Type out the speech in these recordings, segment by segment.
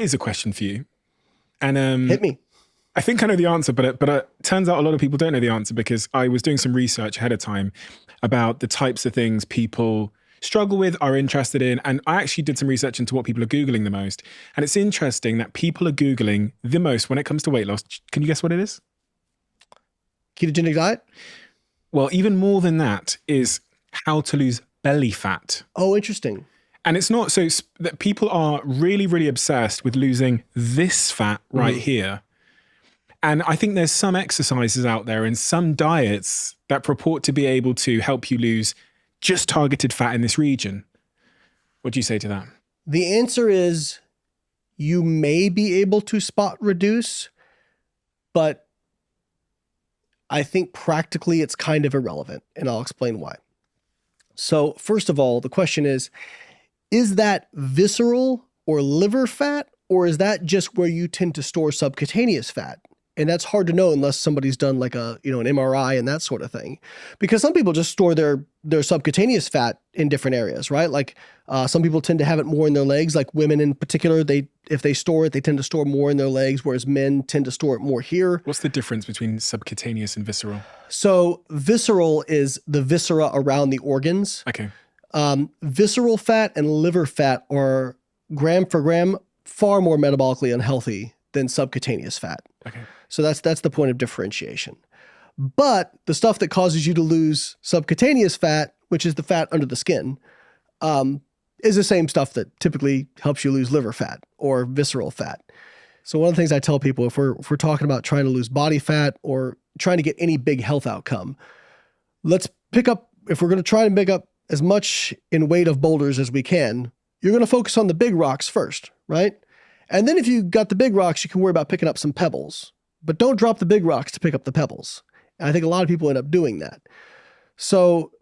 Here's a question for you. And Hit me. I think I know the answer, but it turns out a lot of people don't know the answer, because I was doing some research ahead of time about the types of things people struggle with, are interested in. And I actually did some research into what people are Googling the most. And it's interesting that people are Googling the most when it comes to weight loss. Can you guess what it is? Ketogenic diet? Well, even more than that is how to lose belly fat. Oh, interesting. And it's not so that people are really, really obsessed with losing this fat right here. And I think there's some exercises out there and some diets that purport to be able to help you lose just targeted fat in this region. What do you say to that? The answer is you may be able to spot reduce, but I think practically it's kind of irrelevant, and I'll explain why. So first of all, the question is that visceral or liver fat, or is that just where you tend to store subcutaneous fat? And that's hard to know unless somebody's done like an MRI and that sort of thing, because some people just store their subcutaneous fat in different areas, right? Like some people tend to have it more in their legs, like women in particular, if they store it, they tend to store more in their legs, whereas men tend to store it more here. What's the difference between subcutaneous and visceral? So visceral is the viscera around the organs. Okay. Visceral fat and liver fat are gram for gram far more metabolically unhealthy than subcutaneous fat. Okay. So that's the point of differentiation. But the stuff that causes you to lose subcutaneous fat, which is the fat under the skin, is the same stuff that typically helps you lose liver fat or visceral fat. So one of the things I tell people, if we're talking about trying to lose body fat or trying to get any big health outcome, let's pick up, if we're going to try and pick up as much in weight of boulders as we can, you're going to focus on the big rocks first, right? And then if you got the big rocks, you can worry about picking up some pebbles. But don't drop the big rocks to pick up the pebbles. And I think a lot of people end up doing that. So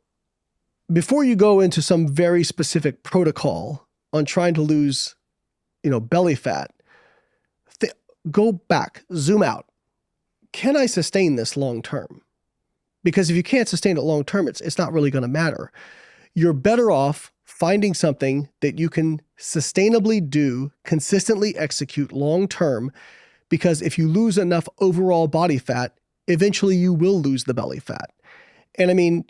before you go into some very specific protocol on trying to lose, belly fat, go back, zoom out. Can I sustain this long term? Because if you can't sustain it long term, it's not really going to matter. You're better off finding something that you can sustainably do, consistently execute long term, because if you lose enough overall body fat, eventually you will lose the belly fat. And I mean,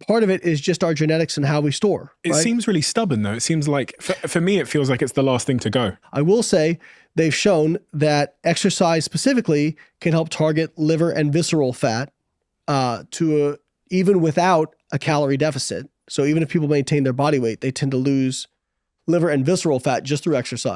part of it is just our genetics and how we store. It right? seems really stubborn though. It seems like, for me, it feels like it's the last thing to go. I will say they've shown that exercise specifically can help target liver and visceral fat even without a calorie deficit. So even if people maintain their body weight, they tend to lose liver and visceral fat just through exercise.